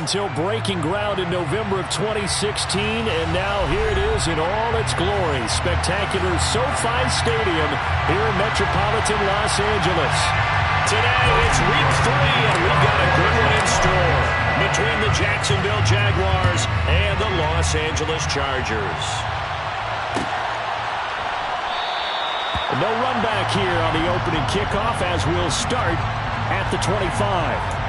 until breaking ground in November of 2016, and now here it is in all its glory. Spectacular SoFi Stadium here in metropolitan Los Angeles. Today, it's week 3, and we've got a good one in store between the Jacksonville Jaguars and the Los Angeles Chargers. No run back here on the opening kickoff as we'll start at the 25.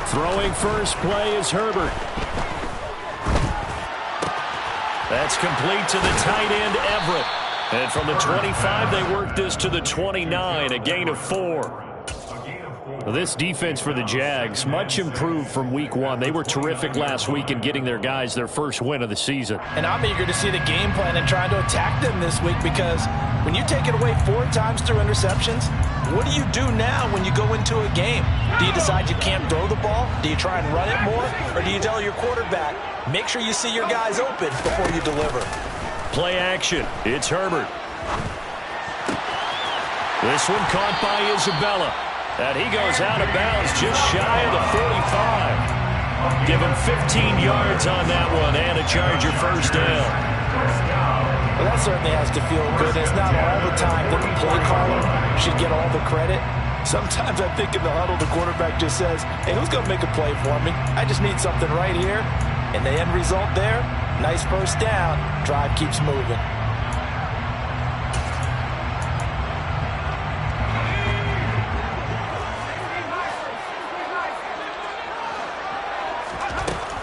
Throwing first play is Herbert. That's complete to the tight end, Everett. And from the 25, they work this to the 29, a gain of 4. Well, this defense for the Jags, much improved from week 1. They were terrific last week in getting their guys their first win of the season. And I'm eager to see the game plan and trying to attack them this week, because when you take it away 4 times through interceptions, what do you do now when you go into a game? Do you decide you can't throw the ball? Do you try and run it more? Or do you tell your quarterback, make sure you see your guys open before you deliver? Play action. It's Herbert. This one caught by Isabella. And he goes out of bounds just shy of the 45. Give him 15 yards on that one and a Charger first down. Well, that certainly has to feel good. It's not all the time that the play caller should get all the credit. Sometimes I think in the huddle, the quarterback just says, hey, who's going to make a play for me? I just need something right here. And the end result there, nice first down. Drive keeps moving.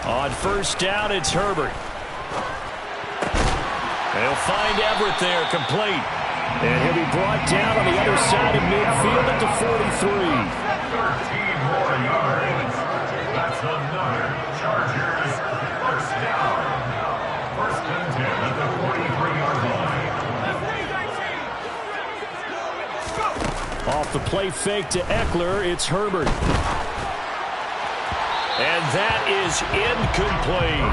On first down, it's Herbert. They'll find Everett there, complete. And he'll be brought down on the other side of midfield at the 43. 13 more yards. That's another Chargers first down. First and 10 at the 43-yard line. Off the play fake to Eckler, it's Herbert. And that is incomplete.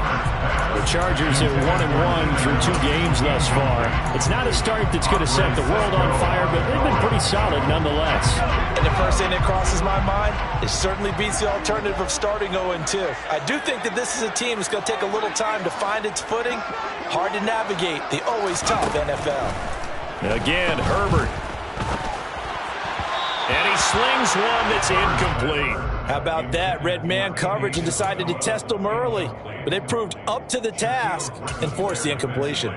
The Chargers are 1-1 through 2 games thus far. It's not a start that's going to set the world on fire, but they've been pretty solid nonetheless. And the first thing that crosses my mind is certainly beats the alternative of starting 0-2. I do think that this is a team that's going to take a little time to find its footing. Hard to navigate the always tough NFL. Again, Herbert. And he slings one that's incomplete. How about that? Red man coverage and decided to test them early. But they proved up to the task and forced the incompletion.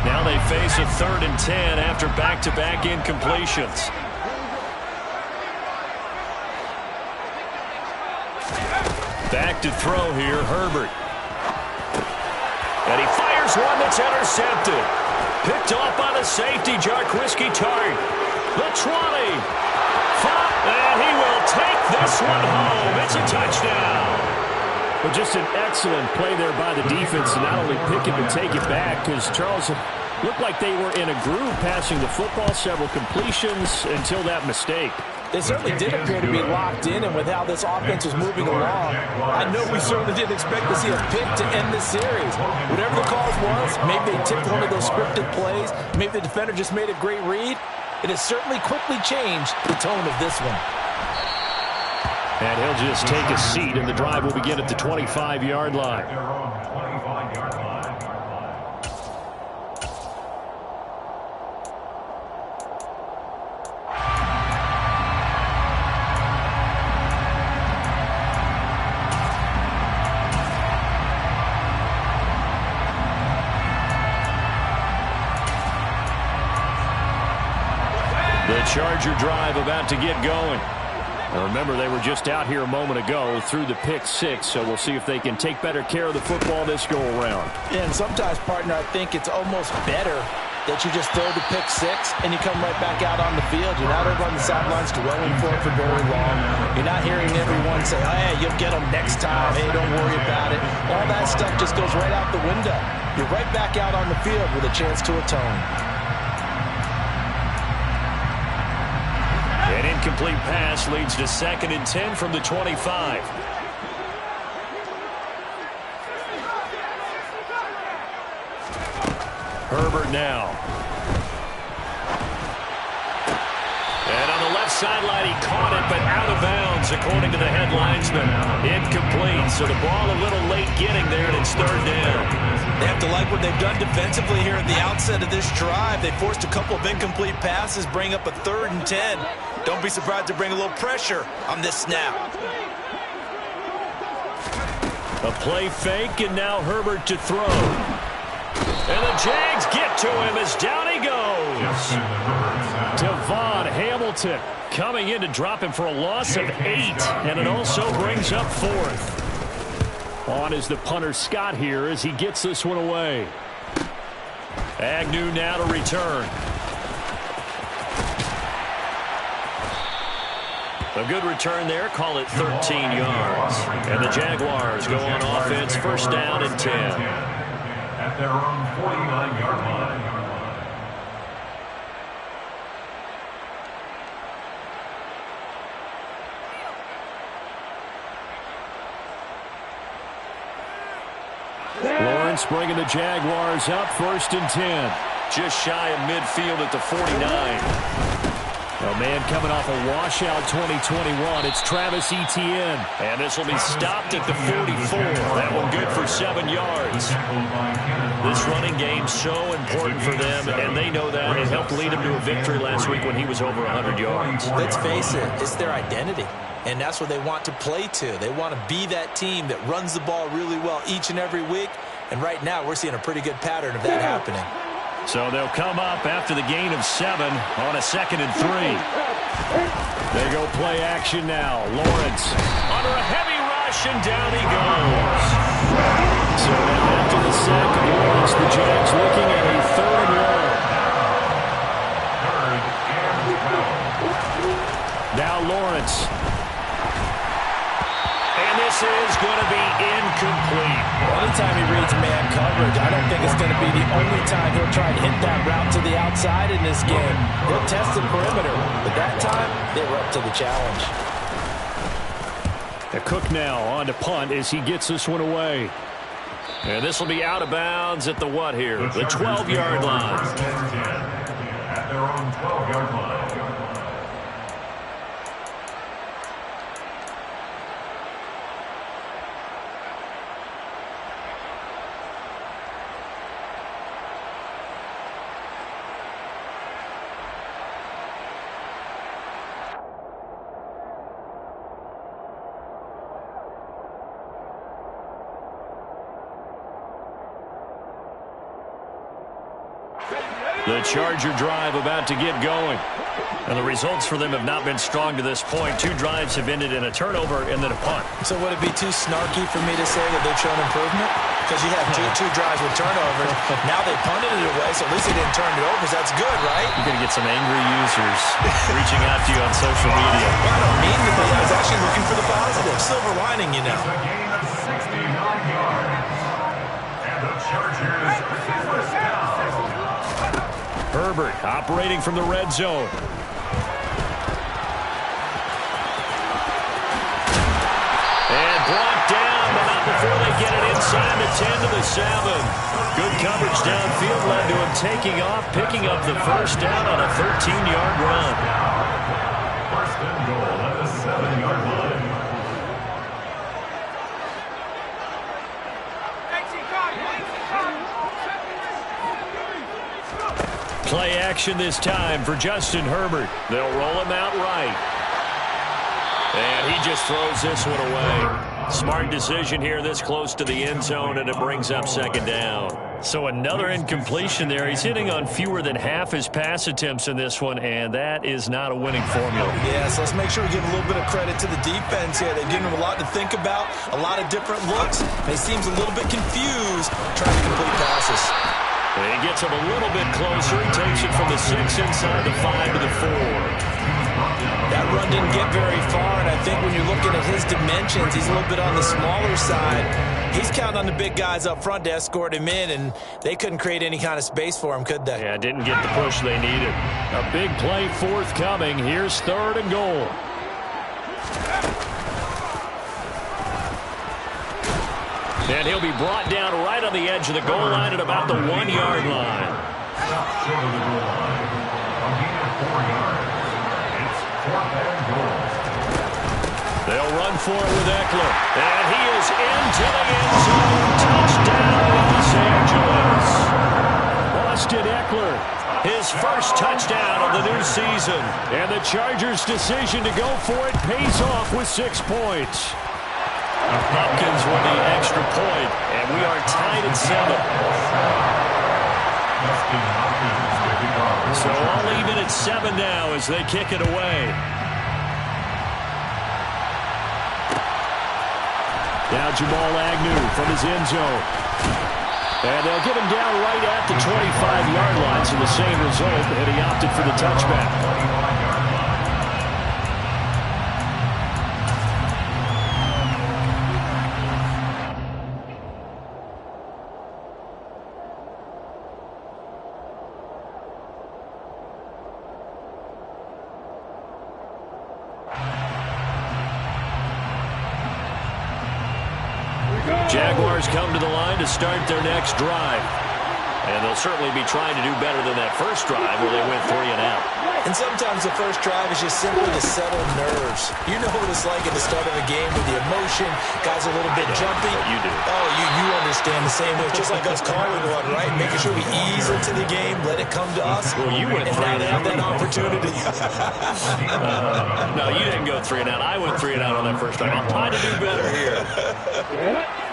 Now they face a 3rd and 10 after back-to-back incompletions. Back to throw here, Herbert. And he fires one that's intercepted. Picked off by the safety, Jarquiski Tart. The 20. And he will take this one home. It's a touchdown. Well, just an excellent play there by the defense to not only pick it but take it back, because Charles looked like they were in a groove passing the football, several completions until that mistake. They certainly did appear to be locked in, and with how this offense was moving along, I know we certainly didn't expect to see a pick to end this series. Whatever the cause was, maybe they tipped one of those scripted plays, maybe the defender just made a great read. It has certainly quickly changed the tone of this one. And he'll just take a seat, and the drive will begin at the 25-yard line. The Charger drive about to get going. Now remember, they were just out here a moment ago through the pick 6, so we'll see if they can take better care of the football this go-around. And sometimes, partner, I think it's almost better that you just throw the pick 6 and you come right back out on the field. You're not over on the sidelines dwelling for it for very long. You're not hearing everyone say, oh, hey, you'll get them next time. Hey, don't worry about it. All that stuff just goes right out the window. You're right back out on the field with a chance to atone. An incomplete pass leads to 2nd and 10 from the 25. Herbert now. And on the left sideline, he caught it, but out of bounds, according to the head linesman. Incomplete, so the ball a little late getting there, and it's 3rd down. They have to like what they've done defensively here at the outset of this drive. They forced a couple of incomplete passes, bring up a 3rd and 10. Don't be surprised to bring a little pressure on this snap. A play fake, and now Herbert to throw. And the Jags get to him as down he goes. Devon Hamilton coming in to drop him for a loss of 8, and it also brings up 4th. On is the punter Scott here as he gets this one away. Agnew now to return. A good return there, call it 13 yards. And the Jaguars go on offense, 1st down and 10. At their own 49-yard line. Lawrence bringing the Jaguars up, 1st and 10. Just shy of midfield at the 49. A man coming off a washout 2021. It's Travis Etienne. And this will be stopped at the 44. That one good for 7 yards. This running game's so important for them, and they know that. It helped lead them to a victory last week when he was over 100 yards. Let's face it, it's their identity. And that's what they want to play to. They want to be that team that runs the ball really well each and every week. And right now, we're seeing a pretty good pattern of that happening. So they'll come up after the gain of 7 on a 2nd and 3. They go play action now. Lawrence under a heavy rush, and down he goes. So now after the sack of Lawrence, the Jags looking at a 3rd and 1. Now Lawrence. And this is going to be incomplete. Anytime he reads man coverage, I don't think it's going to be the only time he'll try to hit that route to the outside in this game. They'll test the perimeter, but that time, they were up to the challenge. The Cook now on to punt as he gets this one away. And this will be out of bounds at the what here? The 12-yard line. At their own 12-yard line. The Charger drive about to get going. And the results for them have not been strong to this point. 2 drives have ended in a turnover and then a punt. So would it be too snarky for me to say that they've shown improvement? Because you have two drives with turnovers. Now they punted it away, so at least they didn't turn it over. So that's good, right? You're going to get some angry users reaching out to you on social media. I don't mean to be. I was actually looking for the positive. Silver lining, you know. A gain of 69 yards. And the Chargers first down. Herbert operating from the red zone. And brought down, but not before they get it inside the 10 to the 7. Good coverage downfield led to him taking off, picking up the first down on a 13-yard run. First and goal at the 7-yard line. Play action this time for Justin Herbert. They'll roll him out right. And he just throws this one away. Smart decision here this close to the end zone, and it brings up 2nd down. So another incompletion there. He's hitting on fewer than half his pass attempts in this one, and that is not a winning formula. Yeah, so let's make sure we give a little bit of credit to the defense here. They've given him a lot to think about, a lot of different looks. And he seems a little bit confused trying to complete passes. And he gets him a little bit closer. He takes it from the 6 inside the 5 to the 4. That run didn't get very far, and I think when you're looking at his dimensions, he's a little bit on the smaller side. He's counting on the big guys up front to escort him in, and they couldn't create any kind of space for him, could they? Yeah, didn't get the push they needed. A big play forthcoming. Here's 3rd and goal. And he'll be brought down right on the edge of the goal line at about the 1-yard line. Stopped short of the goal line. A gain of 4 yards. It's 4th and goal. They'll run for it with Eckler. And he is into the end zone. Touchdown, Los Angeles. Austin Eckler, his first touchdown of the new season. And the Chargers' decision to go for it pays off with 6 points. Hopkins with the extra point, and we are tied at 7. So all even at 7 now as they kick it away. Now Jamal Agnew from his end zone. And they'll get him down right at the 25-yard line, so the same result, and he opted for the touchback. Jaguars come to the line to start their next drive. And they'll certainly be trying to do better than that first drive where they went 3 and out. And sometimes the first drive is just simply to settle nerves. You know what it's like at the start of a game with the emotion. Guys are a little bit jumpy. You do. Oh, you understand the same way. It's just like us calling one, right? Making sure we ease into the game, let it come to us. Well, you went and 3 now and they out. have that opportunity. No, you didn't go 3 and out. I went 3 and out on that first drive. I'm trying to do better here.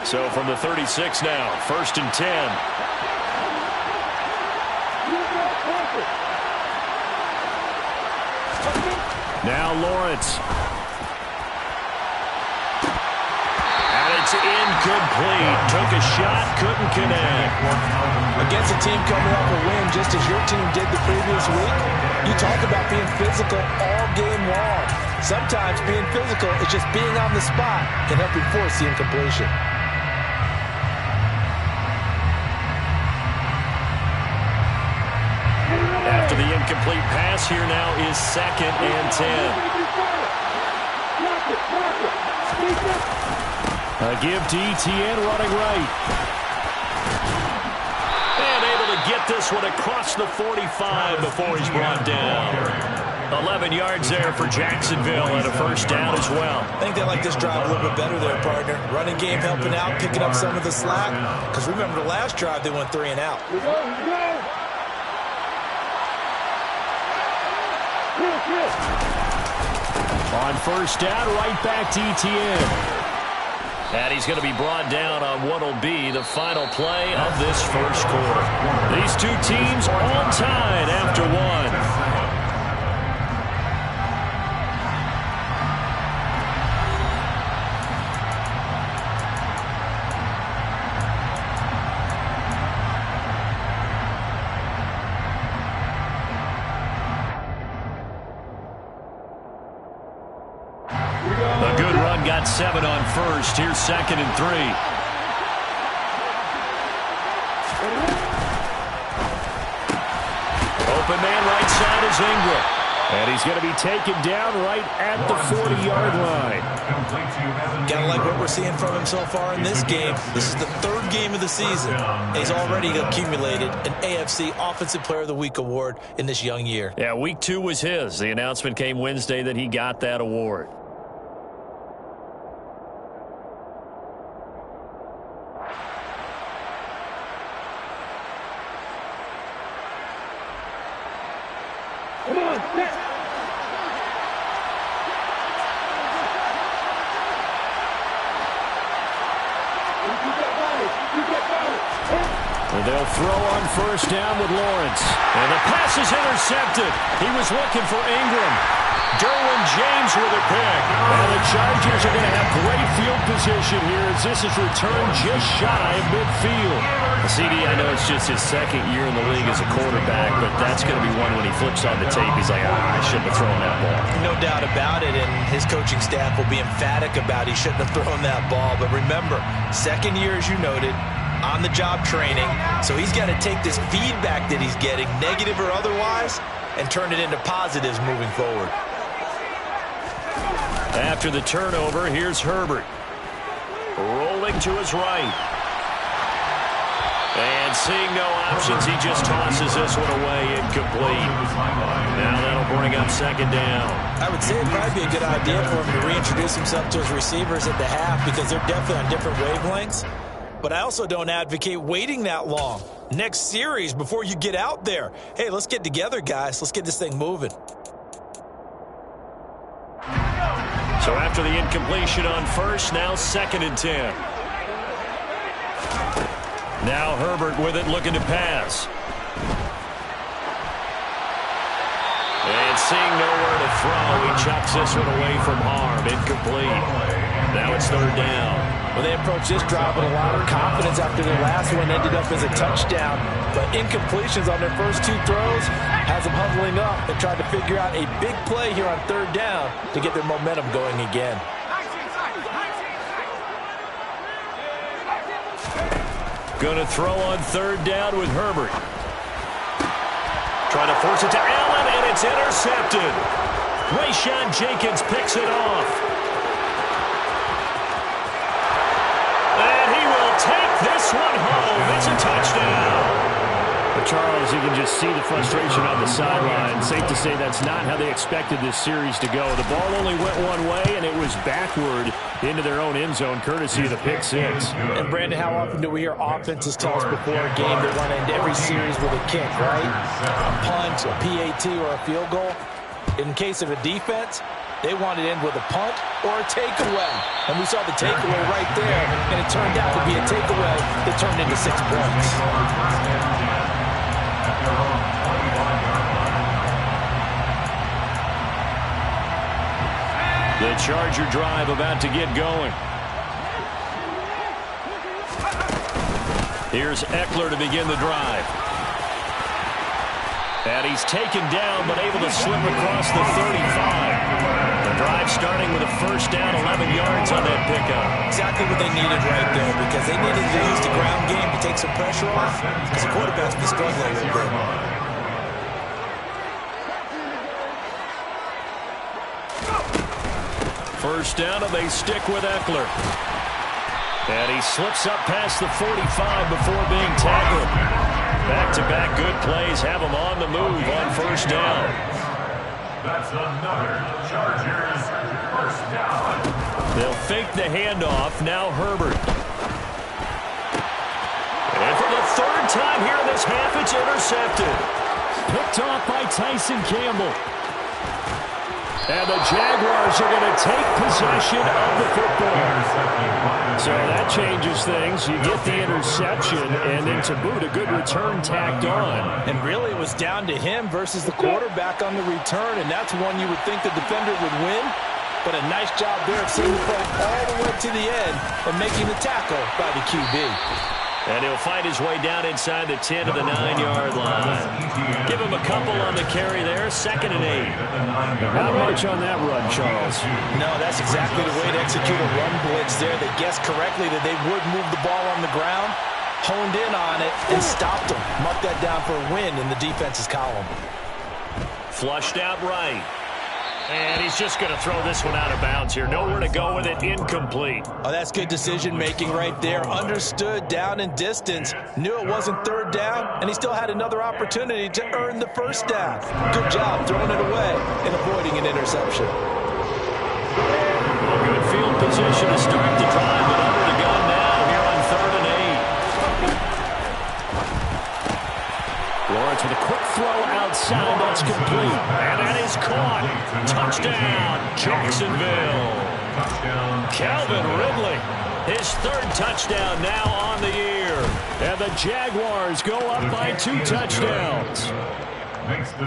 So from the 36 now, 1st and 10. Now Lawrence. And it's incomplete. Took a shot, couldn't connect. Against a team coming off a win just as your team did the previous week, you talk about being physical all game long. Sometimes being physical is just being on the spot and helping force the incompletion. After the incomplete pass, here now is 2nd and 10. A give to ETN running right. And able to get this one across the 45 before he's brought down. 11 yards there for Jacksonville and a 1st down as well. I think they like this drive a little bit better there, partner. Running game helping out, picking up some of the slack. Because remember the last drive, they went 3 and out. On 1st down, right back to ETN. And he's going to be brought down on what will be the final play of this first quarter. These two teams all tied after 1. A good run, got 7 on 1st. Here's 2nd and 3. Open man right side is Ingram. And he's going to be taken down right at the 40-yard line. Gotta like what we're seeing from him so far in this game. This is the 3rd game of the season. He's already accumulated an AFC Offensive Player of the Week award in this young year. Yeah, week 2 was his. The announcement came Wednesday that he got that award. They'll throw on 1st down with Lawrence. And the pass is intercepted. He was looking for Ingram. Derwin James with a pick. And the Chargers are going to have great field position here as this is returned just shy of midfield. CD, I know it's just his 2nd year in the league as a quarterback, but that's going to be one when he flips on the tape. He's like, I shouldn't have thrown that ball. No doubt about it, and his coaching staff will be emphatic about he shouldn't have thrown that ball. But remember, 2nd year, as you noted, on-the-job training, so he's got to take this feedback that he's getting, negative or otherwise, and turn it into positives moving forward. After the turnover, here's Herbert. Rolling to his right. And seeing no options, he just tosses this one away, incomplete. Now that'll bring up 2nd down. I would say it'd probably be a good idea for him to reintroduce himself to his receivers at the half because they're definitely on different wavelengths. But I also don't advocate waiting that long. Next series before you get out there. Hey, let's get together, guys. Let's get this thing moving. So after the incompletion on 1st, now 2nd and 10. Now Herbert with it, looking to pass. And seeing nowhere to throw, he chucks this one away from harm. Incomplete. Now it's 3rd down. Well, they approached this drive with a lot of confidence after their last one ended up as a touchdown. But incompletions on their first 2 throws has them huddling up and trying to figure out a big play here on 3rd down to get their momentum going again. Going to throw on 3rd down with Herbert. Trying to force it to Allen, and it's intercepted. Rayshawn Jenkins picks it off. And he will take this one home. It's a touchdown. Charles, you can just see the frustration on the sideline. Safe to say that's not how they expected this series to go. The ball only went one way, and it was backward into their own end zone, courtesy of the pick six. And, Brandon, how often do we hear offenses tell us before a game they want to end every series with a kick, right? A punt, a PAT, or a field goal. In case of a defense, they wanted to end with a punt or a takeaway. And we saw the takeaway right there, and it turned out to be a takeaway that turned into 6 points. The Charger drive about to get going. Here's Eckler to begin the drive. And he's taken down, but able to slip across the 35. The drive starting with a first down, 11 yards on that pickup. Exactly what they needed right there, because they needed to use the ground game to take some pressure off, because the quarterback's been struggling a little bit. First down, and they stick with Eckler. And he slips up past the 45 before being tackled. Back-to-back good plays have him on the move on first down. That's another Chargers first down. They'll fake the handoff. Now Herbert. And for the third time here in this half, it's intercepted. Picked off by Tyson Campbell. And the Jaguars are going to take possession of the football. So that changes things. You get the interception, and then to boot, a good return tacked on. And really, it was down to him versus the quarterback on the return, and that's one you would think the defender would win. But a nice job there of seeing the play all the way to the end and making the tackle by the QB. And he'll find his way down inside the 10 to the 9-yard line. Give him a couple on the carry there, 2nd and 8. Not much on that run, Charles. No, that's exactly the way to execute a run blitz there. They guessed correctly that they would move the ball on the ground, honed in on it, and stopped them. Marked that down for a win in the defense's column. Flushed out right. And he's just going to throw this one out of bounds here. Nowhere to go with it. Incomplete. Oh, that's good decision-making right there. Understood down and distance. Knew it wasn't third down, and he still had another opportunity to earn the first down. Good job throwing it away and avoiding an interception. Good field position to start the drive, but under the gun now here on 3rd and 8. Lawrence with a quick throw outside. That's complete. And that is caught. Touchdown, Jacksonville. Calvin Ridley, his 3rd touchdown now on the year. And the Jaguars go up by 2 touchdowns.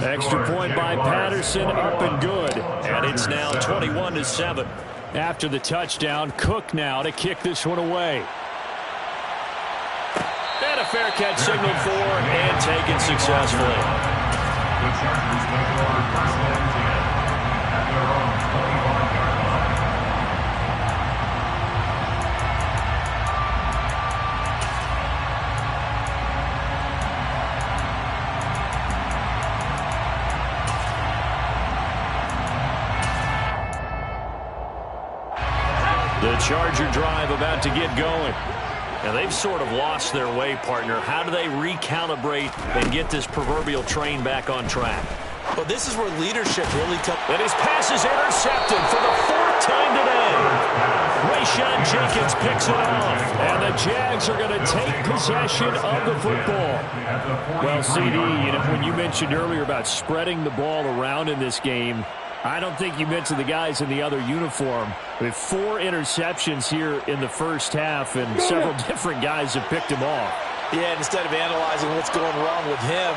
Extra point by Patterson, up and good. And it's now 21-7. After the touchdown, Cook now to kick this one away. And a fair catch signaled for and taken successfully. The Chargers make it over 1st and 10 at their own 25-yard line. The Charger drive about to get going. Now, they've sort of lost their way, partner. How do they recalibrate and get this proverbial train back on track? Well, this is where leadership really comes. And his pass is intercepted for the 4th time today. Rayshawn Jenkins picks it off. And the Jags are going to take possession of the football. Well, CD, when you mentioned earlier about spreading the ball around in this game, I don't think you mentioned the guys in the other uniform. With 4 interceptions here in the first half, and several different guys have picked him off. Yeah, and instead of analyzing what's going wrong with him,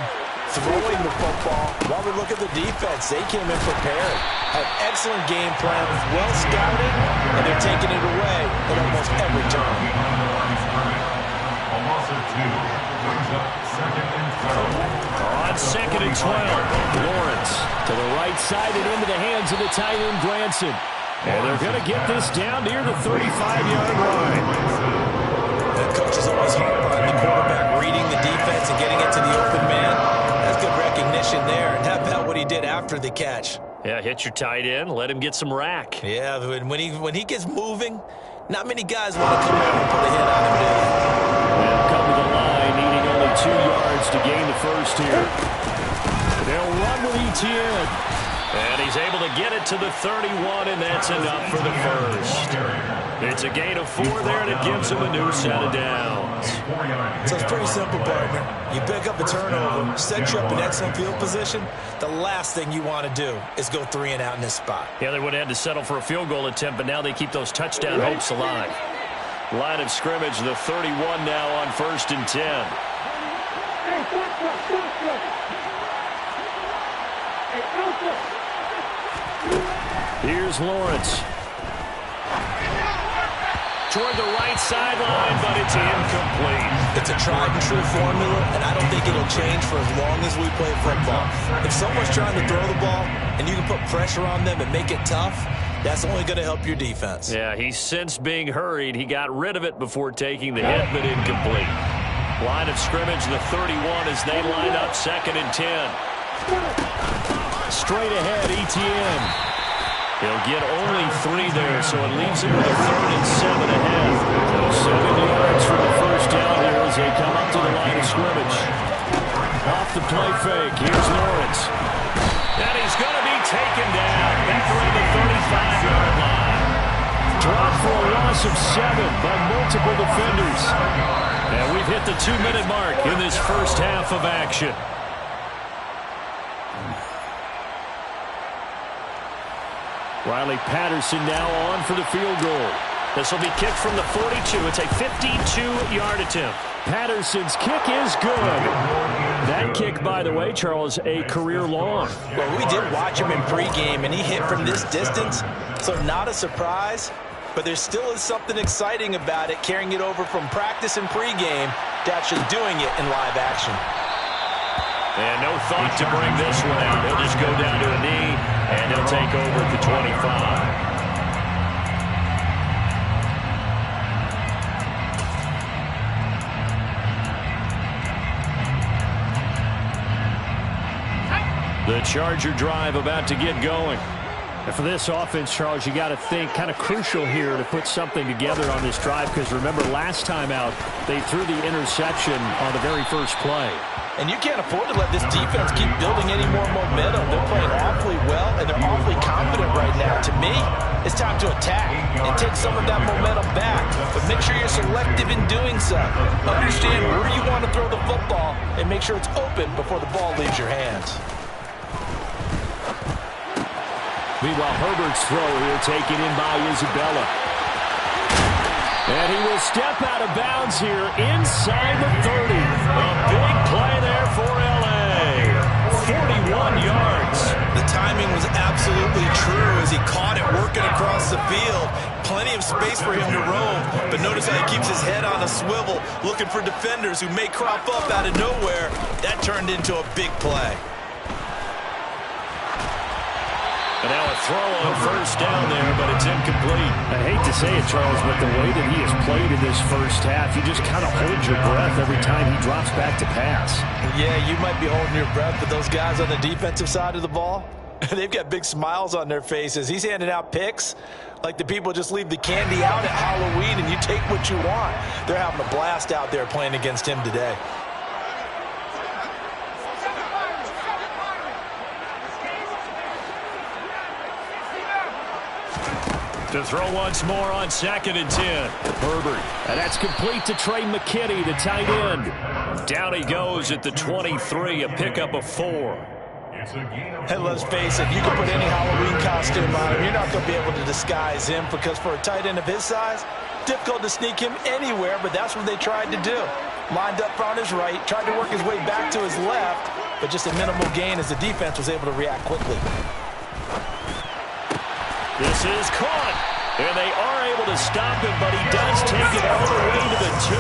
throwing the football, while we look at the defense, they came in prepared. An excellent game plan, well scouted, and they're taking it away at almost every turn. On 2nd and 12, Lawrence to the right side and into the hands of the tight end, Granson. And they're going to get this down near the 35-yard line. The coach is always hard on the quarterback, reading the defense and getting it to the open man. That's good recognition there. And how about what he did after the catch? Yeah, hit your tight end, let him get some rack. Yeah, when he gets moving, not many guys want to come over and put a hit on him, do they? Well, come to the line, needing only 2 yards yards to gain the first here. They'll run with Etienne. And he's able to get it to the 31, and that's enough for the first. It's a gain of 4 there, and it gives him a new set of downs. So it's pretty simple, partner. You pick up a turnover, set you up in excellent field position. The last thing you want to do is go 3 and out in this spot. Yeah, they would have had to settle for a field goal attempt, but now they keep those touchdown hopes alive. Line of scrimmage, the 31 now on 1st and 10. Here's Lawrence. Toward the right sideline, but it's incomplete. It's a tried-and-true formula, and I don't think it'll change for as long as we play football. If someone's trying to throw the ball and you can put pressure on them and make it tough, that's only going to help your defense. Yeah, he's since being hurried. He got rid of it before taking the hit, but incomplete. Line of scrimmage, the 31 as they line up 2nd and 10. Straight ahead, Etienne. He'll get only 3 there, so it leaves him with a 3rd and 7 ahead. 7 yards for the first down here as they come up to the line of scrimmage. Off the play fake, here's Lawrence. And he's going to be taken down back around the 35-yard line. Dropped for a loss of 7 by multiple defenders. And we've hit the 2-minute mark in this first half of action. Riley Patterson now on for the field goal. This will be kicked from the 42. It's a 52-yard attempt. Patterson's kick is good. That kick, by the way, Charles, a career long. Well, we did watch him in pregame, and he hit from this distance, so not a surprise. But there still is something exciting about it, carrying it over from practice and pregame to actually doing it in live action. And no thought to bring this one out. He'll just go down to a knee, and he'll take over at the 25. The Charger drive about to get going. And for this offense, Charles, you got to think kind of crucial here to put something together on this drive, because remember last time out they threw the interception on the very first play. And you can't afford to let this defense keep building any more momentum. They're playing awfully well, and they're awfully confident right now. To me, it's time to attack and take some of that momentum back. But make sure you're selective in doing so. Understand where you want to throw the football and make sure it's open before the ball leaves your hands. Meanwhile, Herbert's throw here taken in by Isabella. And he will step out of bounds here inside the 30. A big play there for L.A. 41 yards. The timing was absolutely true as he caught it working across the field. Plenty of space for him to roam, but notice how he keeps his head on a swivel, looking for defenders who may crop up out of nowhere. That turned into a big play. And now a throw on first down there, but it's incomplete. I hate to say it, Charles, but the way that he has played in this first half, you just kind of hold your breath every time he drops back to pass. Yeah, you might be holding your breath, but those guys on the defensive side of the ball, they've got big smiles on their faces. He's handing out picks like the people just leave the candy out at Halloween and you take what you want. They're having a blast out there playing against him today. To throw once more on 2nd and 10. Herbert. And that's complete to Trey McKinney, the tight end. Down he goes at the 23, a pickup of 4. And let's face it, you can put any Halloween costume on him. You're not going to be able to disguise him because for a tight end of his size, difficult to sneak him anywhere, but that's what they tried to do. Lined up on his right, tried to work his way back to his left, but just a minimal gain as the defense was able to react quickly. This is caught, and they are able to stop him, but he does take it all the way to the 2.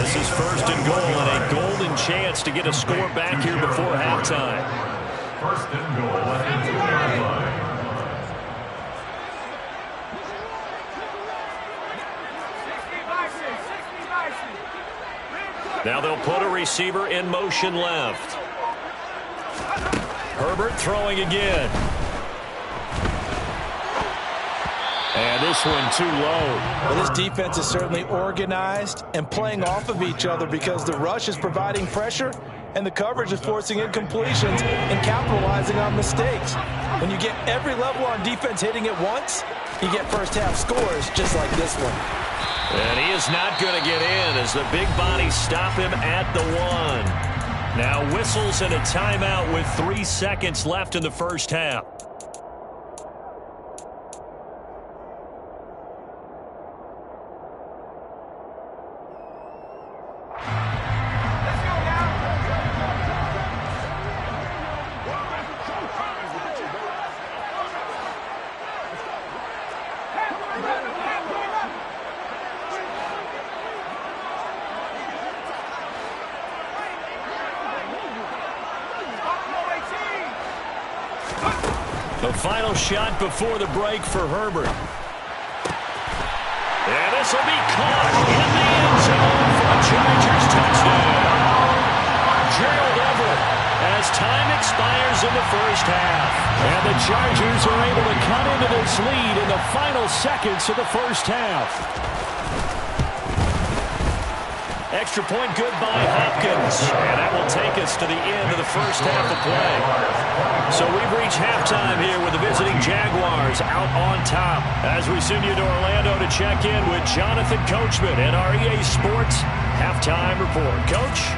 This is 1st and goal, and a golden chance to get a score back here before halftime. 1st and goal at the 2-yard line. Now they'll put a receiver in motion left. Herbert throwing again. And this one too low. Well, this defense is certainly organized and playing off of each other because the rush is providing pressure and the coverage is forcing incompletions and capitalizing on mistakes. When you get every level on defense hitting at once, you get first-half scores just like this one. And he is not going to get in as the big bodies stop him at the 1. Now whistles and a timeout with 3 seconds left in the first half. The final shot before the break for Herbert. And this will be caught in the end zone for a Chargers touchdown. Gerald Everett as time expires in the first half. And the Chargers are able to cut into this lead in the final seconds of the first half. Extra point good by Hopkins. And that will take us to the end of the first half of play. So we've reached halftime here with the visiting Jaguars out on top. As we send you to Orlando to check in with Jonathan Coachman and our EA Sports Halftime Report. Coach?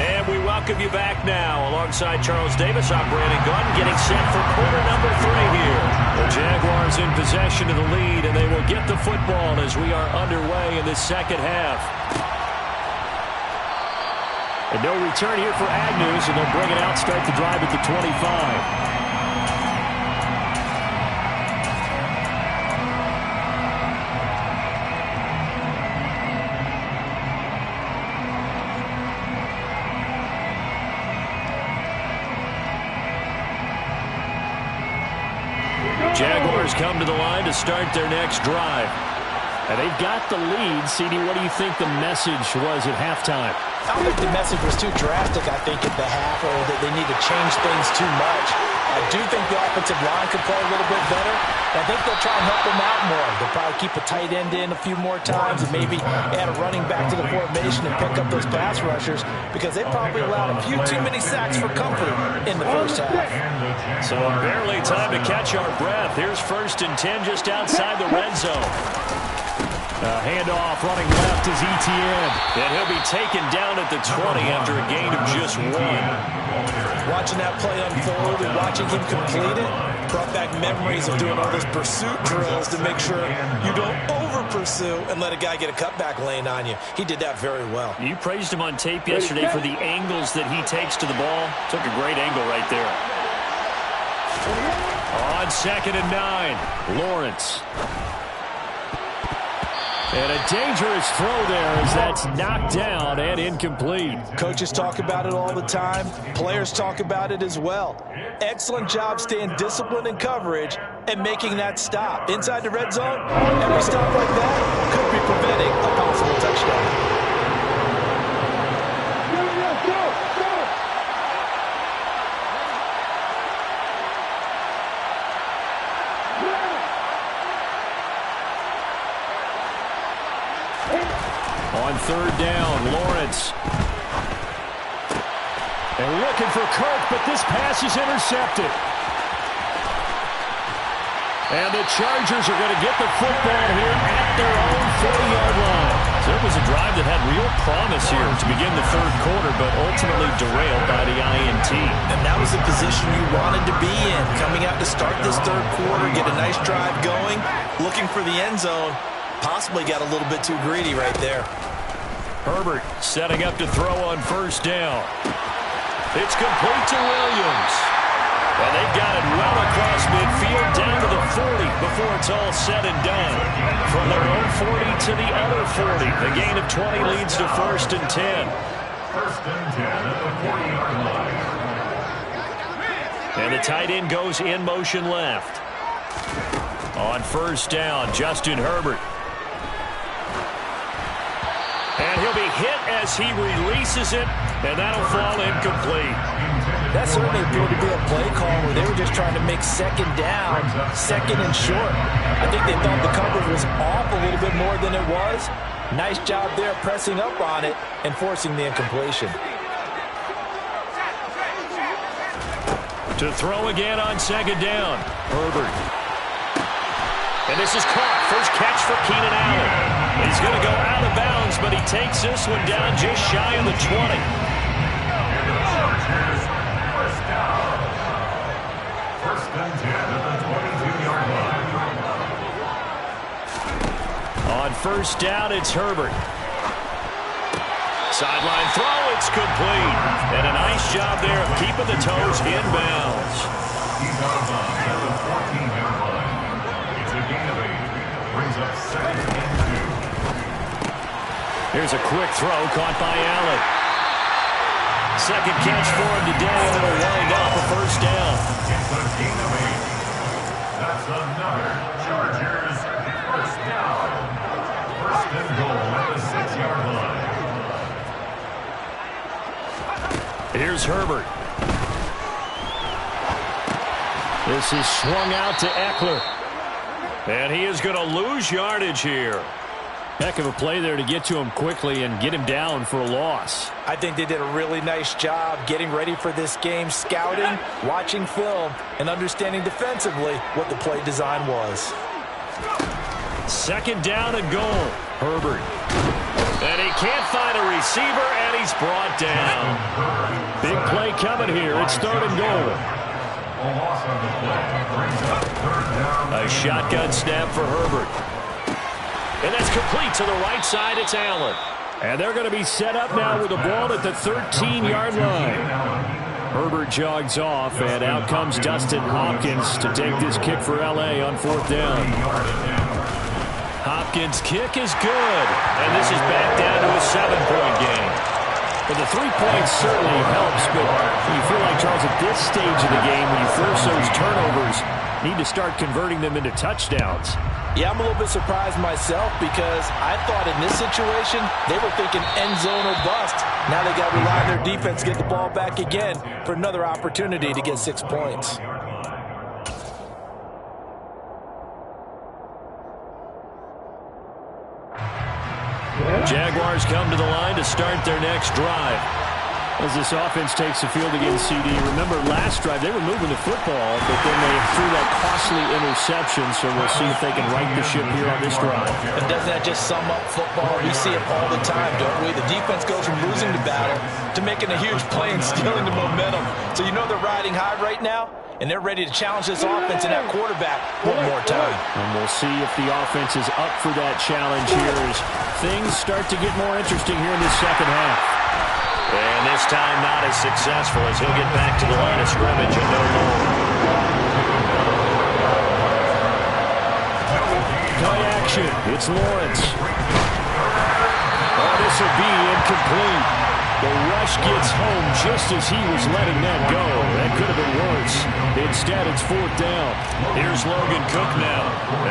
And we welcome you back now. Alongside Charles Davis, I'm Brandon Gunn, getting set for quarter number 3 here. The Jaguars in possession of the lead, and they will get the football as we are underway in the second half. And no return here for Agnews, and they'll bring it out, start the drive at the 25. Jaguars come to the line to start their next drive. And they've got the lead. CD, what do you think the message was at halftime? I don't think the message was too drastic, I think, at the half, or that they need to change things too much. I do think the offensive line could play a little bit better. I think they'll try and help them out more. They'll probably keep a tight end in a few more times and maybe add a running back to the formation and pick up those pass rushers because they probably allowed a few too many sacks for comfort in the first half. So barely time to catch our breath. Here's 1st and 10 just outside the red zone. Handoff running left is Etienne. And he'll be taken down at the 20 after a gain of just 1. Watching that play unfold and watching him complete it brought back memories of doing all those pursuit drills to make sure you don't over-pursue and let a guy get a cutback lane on you. He did that very well. You praised him on tape yesterday for the angles that he takes to the ball. Took a great angle right there. On 2nd and 9, Lawrence. And a dangerous throw there as that's knocked down and incomplete. Coaches talk about it all the time. Players talk about it as well. Excellent job staying disciplined in coverage and making that stop. Inside the red zone, every stop like that could be preventing a possible touchdown. On 3rd down, Lawrence. And looking for Kirk, but this pass is intercepted. And the Chargers are going to get the football here at their own 40-yard line. So it was a drive that had real promise here to begin the 3rd quarter, but ultimately derailed by the INT. And that was the position you wanted to be in. Coming out to start this 3rd quarter, get a nice drive going, looking for the end zone. Possibly got a little bit too greedy right there. Herbert setting up to throw on 1st down. It's complete to Williams. And they've got it well across midfield down to the 40 before it's all said and done. From their own 40 to the other 40. The gain of 20 leads to 1st and 10. 1st and 10 at the 40-yard line. And the tight end goes in motion left. On 1st down, Justin Herbert. And he'll be hit as he releases it, and that'll fall incomplete. That certainly appeared to be a play call where they were just trying to make second down, second and short. I think they thought the coverage was off a little bit more than it was. Nice job there pressing up on it and forcing the incompletion. To throw again on second down. Herbert. And this is caught. First catch for Keenan Allen. He's going to go out of bounds, but he takes this one down just shy of the 20. First and 10 at the 22-yard line. On first down, it's Herbert. Sideline throw, it's complete. And a nice job there of keeping the toes inbounds. He's out of bounds at the 14-yard line. It's a gain of 8. Brings up 2nd and 2. Here's a quick throw caught by Allen. Second catch for him today, and it'll wind up a first down. It's a gain of 8. That's another Chargers first down. First and goal at the 6-yard line. Here's Herbert. This is swung out to Eckler. And he is going to lose yardage here. Heck of a play there to get to him quickly and get him down for a loss. I think they did a really nice job getting ready for this game, scouting, watching film, and understanding defensively what the play design was. Second down and goal. Herbert. And he can't find a receiver, and he's brought down. Big play coming here. It's third and goal. A shotgun snap for Herbert. And that's complete to the right side. It's Allen. And they're going to be set up now with the ball at the 13-yard line. Herbert jogs off, and out comes Dustin Hopkins to take this kick for L.A. on fourth down. Hopkins' kick is good, and this is back down to a 7-point game. But the 3 points certainly helps, but you feel like, Charles, at this stage of the game, when you force those turnovers, need to start converting them into touchdowns. Yeah, I'm a little bit surprised myself because I thought in this situation, they were thinking end zone or bust. Now they got to rely on their defense to get the ball back again for another opportunity to get 6 points. Jaguars come to the line to start their next drive. As this offense takes the field against CD. Remember, last drive, they were moving the football, but then they threw that costly interception, so we'll see if they can right the ship here on this drive. And doesn't that just sum up football? We see it all the time, don't we? The defense goes from losing the battle to making a huge play and stealing the momentum. So you know they're riding high right now, and they're ready to challenge this offense and that quarterback one more time. And we'll see if the offense is up for that challenge here as things start to get more interesting here in this second half. And this time not as successful as he'll get back to the line of scrimmage and no more. Play action. It's Lawrence. Oh, this will be incomplete. The rush gets home just as he was letting that go. That could have been worse. Instead, it's fourth down. Here's Logan Cook now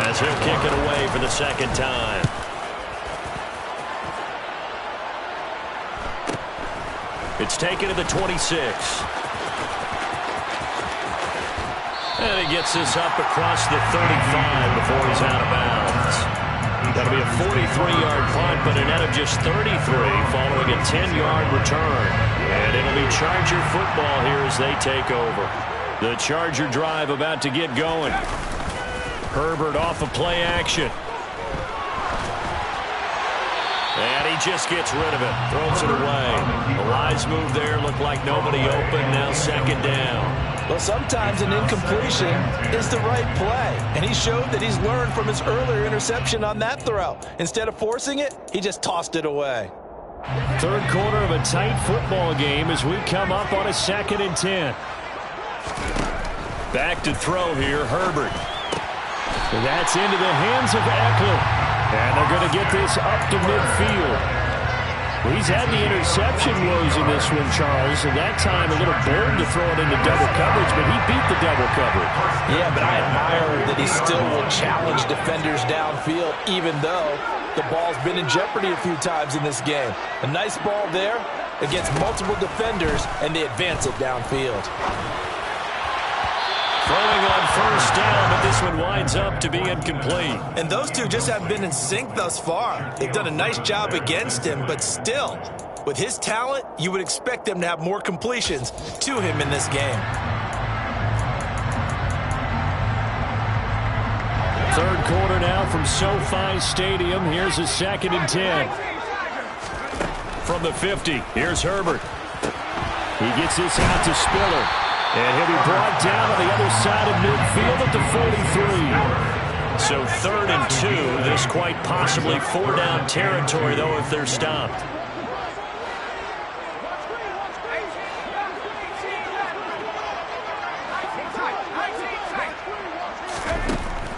as he'll kick it away for the second time. It's taken to the 26. And he gets this up across the 35 before he's out of bounds. That'll be a 43-yard punt, but a net of just 33 following a 10-yard return. And it'll be Charger football here as they take over. The Charger drive about to get going. Herbert off of play action. And he just gets rid of it, throws it away. A wise move there, looked like nobody open, now second down. Well, sometimes an incompletion is the right play, and he showed that he's learned from his earlier interception on that throw. Instead of forcing it, he just tossed it away. Third quarter of a tight football game as we come up on a 2nd and 10. Back to throw here, Herbert. And that's into the hands of Eckler. And they're going to get this up to midfield. Well, he's had the interception woes in this one, Charles. And that time a little bold to throw it into double coverage, but he beat the double coverage. Yeah, but I admire that he still will challenge defenders downfield, even though the ball's been in jeopardy a few times in this game. A nice ball there, against multiple defenders, and they advance it downfield. Throwing on first down, but this one winds up to be incomplete. And those two just haven't been in sync thus far. They've done a nice job against him, but still, with his talent, you would expect them to have more completions to him in this game. Third quarter now from SoFi Stadium. Here's a 2nd and 10. From the 50, here's Herbert. He gets this out to Spiller. And he'll be brought down on the other side of midfield at the 43. So 3rd and 2. This quite possibly 4-down territory, though, if they're stopped.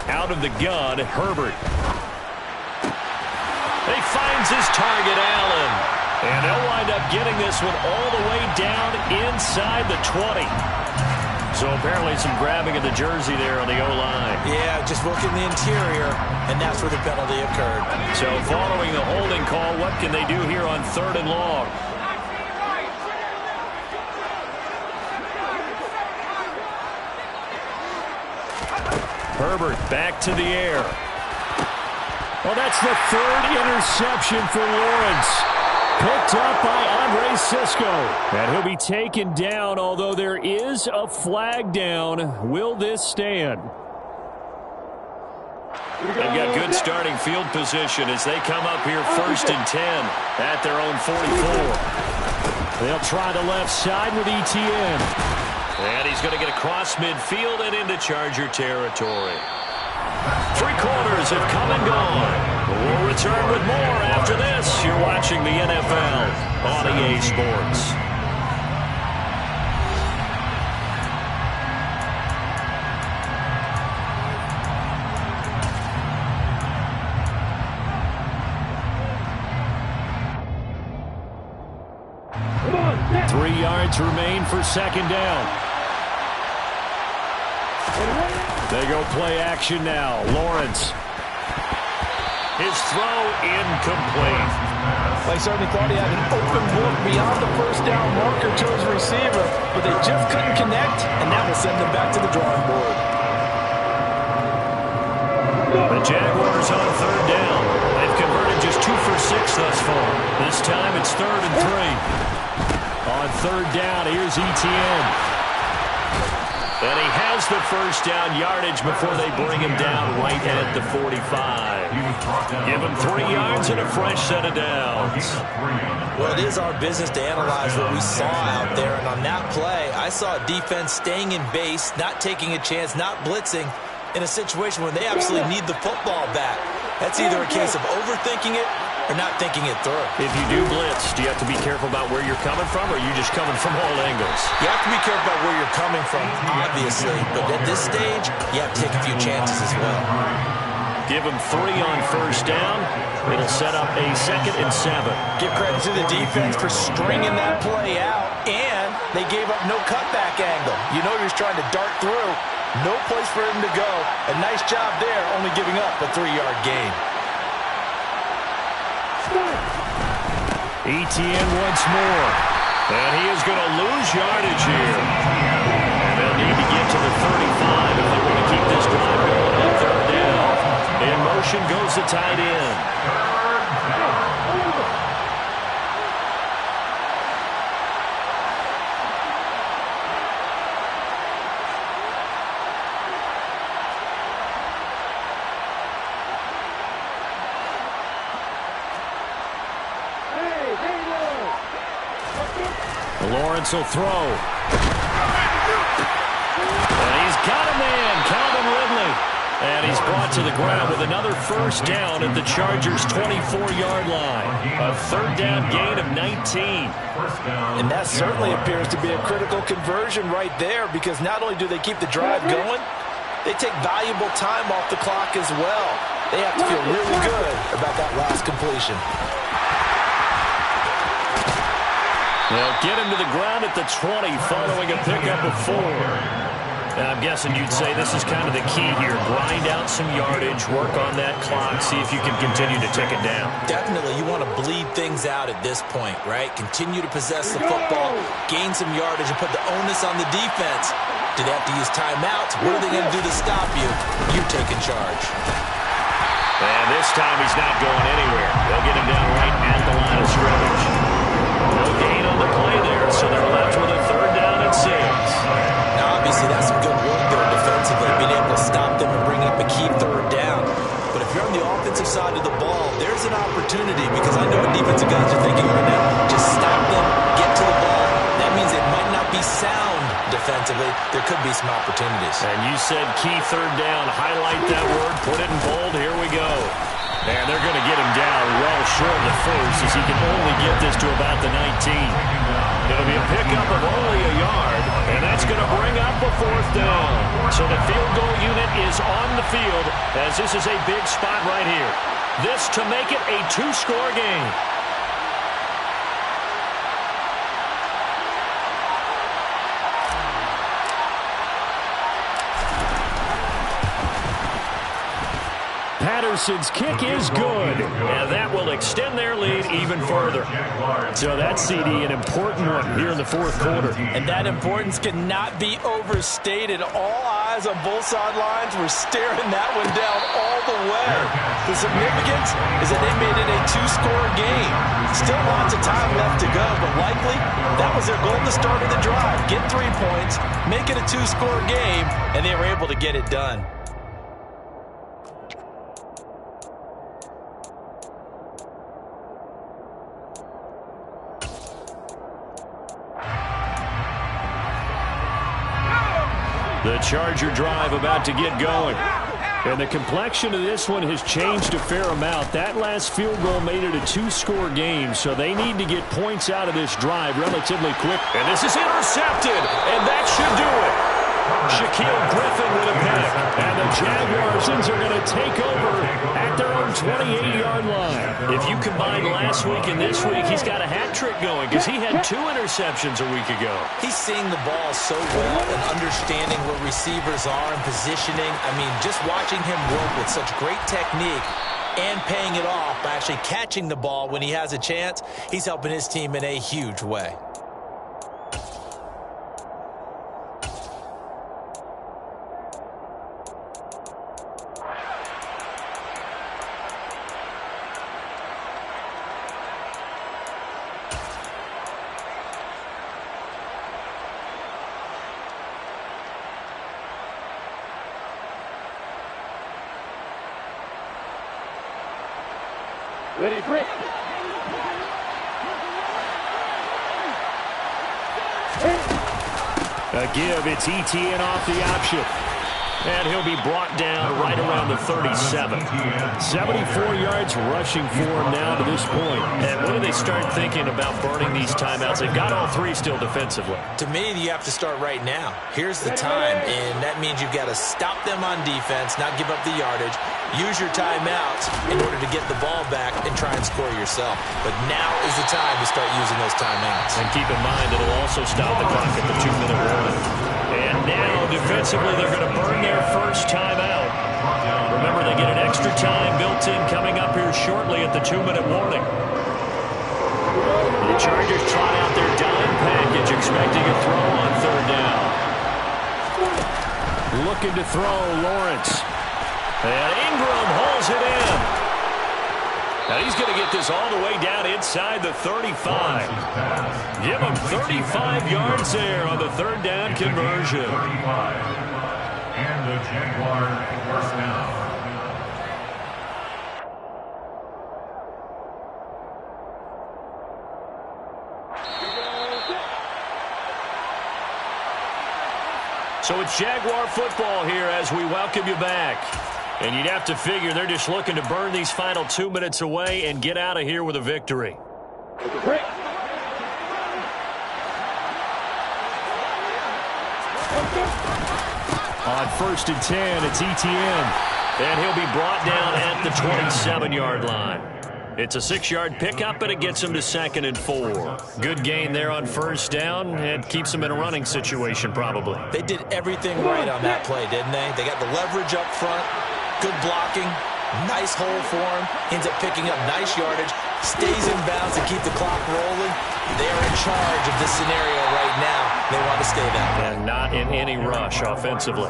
Out of the gun, Herbert. He finds his target, Allen. And they'll wind up getting this one all the way down inside the 20. So apparently some grabbing of the jersey there on the O-line. Yeah, just working the interior, and that's where the penalty occurred. So following the holding call, what can they do here on 3rd and long? Herbert back to the air. Well, that's the 3rd interception for Lawrence. Picked up by Andre Sisco. And he'll be taken down, although there is a flag down. Will this stand? They've got good starting field position as they come up here 1st and 10 at their own 44. They'll try the left side with Etienne. And he's going to get across midfield and into Charger territory. 3 quarters have come and gone. We'll return with more after this. You're watching the NFL on EA Sports. Come on, 3 yards remain for 2nd down. They go play action now. Lawrence. His throw incomplete. They certainly thought he had an open look beyond the first down marker to his receiver, but they just couldn't connect, and that will send them back to the drawing board. The Jaguars on 3rd down. They've converted just 2 for 6 thus far. This time it's 3rd and 3. On 3rd down, here's Etienne. And he has the first down yardage before they bring him down right at the 45. Give him 3 yards and a fresh set of downs. Well, it is our business to analyze what we saw out there. And on that play, I saw a defense staying in base, not taking a chance, not blitzing in a situation where they absolutely need the football back. That's either a case of overthinking it or not thinking it through. If you do blitz, do you have to be careful about where you're coming from, or are you just coming from all angles? You have to be careful about where you're coming from, obviously. But at this stage, you have to take a few chances as well. Give him 3 on first down. It'll set up a 2nd and 7. Give credit to the defense for stringing that play out, and they gave up no cutback angle. You know you're trying to dart through. No place for him to go. A nice job there, only giving up a 3-yard gain. Etienne once more. And he is going to lose yardage here. And they'll need to get to the 35 if they want to keep this drive going on 3rd down. In motion goes the tight end. Lawrence will throw. And he's got a man, Calvin Ridley. And he's brought to the ground with another first down at the Chargers' 24-yard line. A 3rd down gain of 19. And that certainly appears to be a critical conversion right there, because not only do they keep the drive going, they take valuable time off the clock as well. They have to feel really good about that last completion. They'll get him to the ground at the 20 following a pickup of 4. I'm guessing you'd say this is kind of the key here. Grind out some yardage, work on that clock, see if you can continue to tick it down. Definitely, you want to bleed things out at this point, right? Continue to possess the football, gain some yardage, and put the onus on the defense. Do they have to use timeouts? What are they going to do to stop you? You're taking charge. And this time he's not going anywhere. They'll get him down right at the line of scrimmage. No gain on the play there, so they're left with a 3rd down and 6. Now, obviously, that's some good work there defensively, being able to stop them and bring up a key 3rd down. But if you're on the offensive side of the ball, there's an opportunity, because I know what defensive guys are thinking right now. Just stop them, get to the ball. That means it might not be sound defensively. There could be some opportunities. And you said key 3rd down. Highlight that word, put it in bold. Here we go. And they're going to get him down well short of the first, as he can only get this to about the 19. It'll be a pickup of only a yard, and that's going to bring up a 4th down. So the field goal unit is on the field, as this is a big spot right here. This to make it a 2-score game. Patterson's kick is good, and that will extend their lead even further. So that, CD, an important one here in the 4th quarter. And that importance cannot be overstated. All eyes on both sidelines were staring that one down all the way. The significance is that they made it a 2-score game. Still lots of time left to go, but likely that was their goal at the start of the drive. Get 3 points, make it a 2-score game, and they were able to get it done. The Charger drive about to get going. And the complexion of this one has changed a fair amount. That last field goal made it a 2-score game, so they need to get points out of this drive relatively quick. And this is intercepted, and that should do it. Shaquille Griffin with a pick. And the Jaguars are going to take over at their own 28-yard line. If you combine last week and this week, he's got a hat trick going because he had 2 interceptions a week ago. He's seeing the ball so well and understanding where receivers are and positioning. I mean, just watching him work with such great technique and paying it off by actually catching the ball when he has a chance, he's helping his team in a huge way. Ready, break. A give, it's ETN off the option. And he'll be brought down right around the 37. 74 yards rushing for him now to this point. And when do they start thinking about burning these timeouts? They've got all 3 still defensively. To me, you have to start right now. Here's the time, and that means you've got to stop them on defense, not give up the yardage, use your timeouts in order to get the ball back and try and score yourself. But now is the time to start using those timeouts. And keep in mind, it'll also stop the clock at the 2-minute warning. And now, defensively, they're going to burn their first timeout. Remember, they get an extra time built in coming up here shortly at the 2-minute warning. The Chargers try out their dime package, expecting a throw on 3rd down. Looking to throw, Lawrence. And Ingram holds it in. Now he's going to get this all the way down inside the 35. Give him 35 yards there on the 3rd down conversion. 35. And the Jaguars first down. So it's Jaguar football here as we welcome you back. And you'd have to figure they're just looking to burn these final 2 minutes away and get out of here with a victory. On 1st and 10, it's ETN. And he'll be brought down at the 27-yard line. It's a 6-yard pickup, and it gets him to 2nd and 4. Good gain there on first down. It keeps him in a running situation, probably. They did everything right on that play, didn't they? They got the leverage up front, good blocking, nice hole for him, ends up picking up nice yardage, stays in bounds to keep the clock rolling. They are in charge of this scenario right now. They want to stay that way. And not in any rush offensively.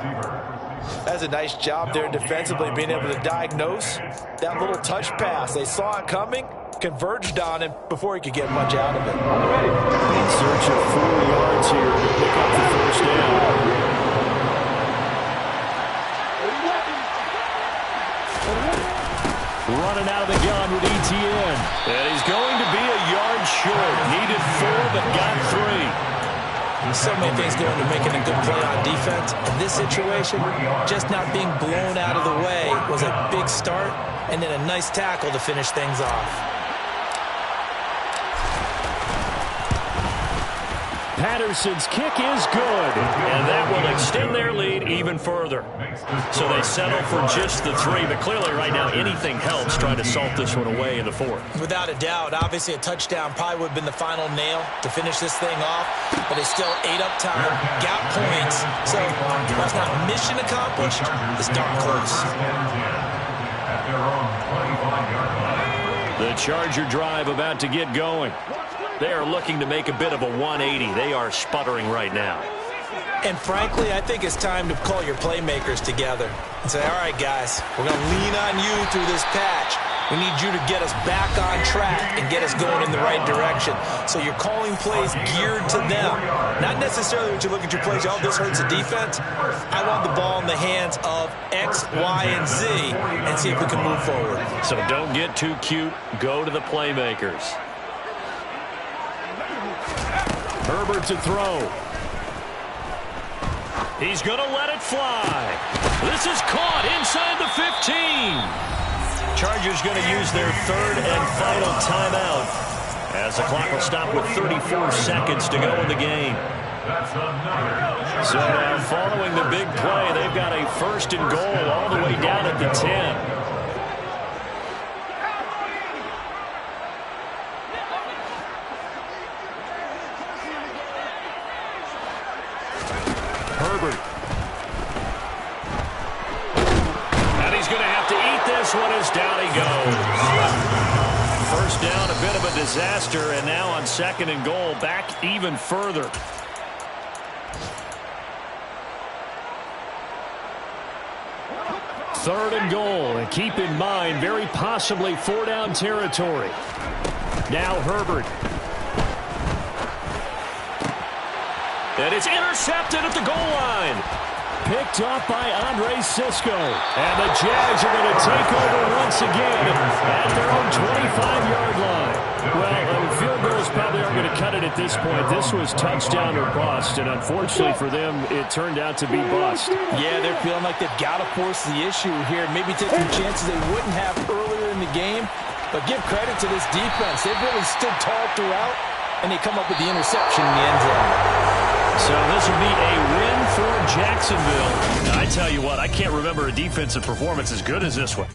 That's a nice job there defensively, being able to diagnose that little touch pass. They saw it coming, converged on him before he could get much out of it. In search of 4 yards here to pick up the first down. Running out of the gun with Etienne. And he's going to be a yard short. Needed 4, but got 3. So many things go into making a good play on defense. In this situation, just not being blown out of the way was a big start, and then a nice tackle to finish things off. Patterson's kick is good, and that will extend their lead even further. So they settle for just the 3, but clearly right now anything helps trying to salt this one away in the 4th. Without a doubt, obviously a touchdown probably would have been the final nail to finish this thing off, but it's still ate up time, got points, so that's not mission accomplished, it's darn close. The Charger drive about to get going. They are looking to make a bit of a 180. They are sputtering right now. And frankly, I think it's time to call your playmakers together and say, all right, guys, we're going to lean on you through this patch. We need you to get us back on track and get us going in the right direction. So you're calling plays geared to them. Not necessarily when you look at your plays, oh, this hurts the defense. I want the ball in the hands of X, Y, and Z and see if we can move forward. So don't get too cute. Go to the playmakers. Herbert to throw. He's going to let it fly. This is caught inside the 15. Chargers going to use their 3rd and final timeout as the clock will stop with 34 seconds to go in the game. So now following the big play, they've got a 1st and goal all the way down at the 10. Herbert. And he's going to have to eat this one as down he goes. First down, a bit of a disaster, and now on 2nd and goal, back even further. Third and goal, and keep in mind, very possibly 4-down territory. Now Herbert. And it's intercepted at the goal line. Picked off by Andre Sisco. And the Jags are going to take over once again at their own 25-yard line. Well, field goals probably aren't going to cut it at this point. This was touchdown or bust, and unfortunately for them, it turned out to be bust. Yeah, they're feeling like they've got to force the issue here. Maybe take some chances they wouldn't have earlier in the game. But give credit to this defense. They've really stood tall throughout, and they come up with the interception in the end zone. So this will be a win for Jacksonville. I tell you what, I can't remember a defensive performance as good as this one.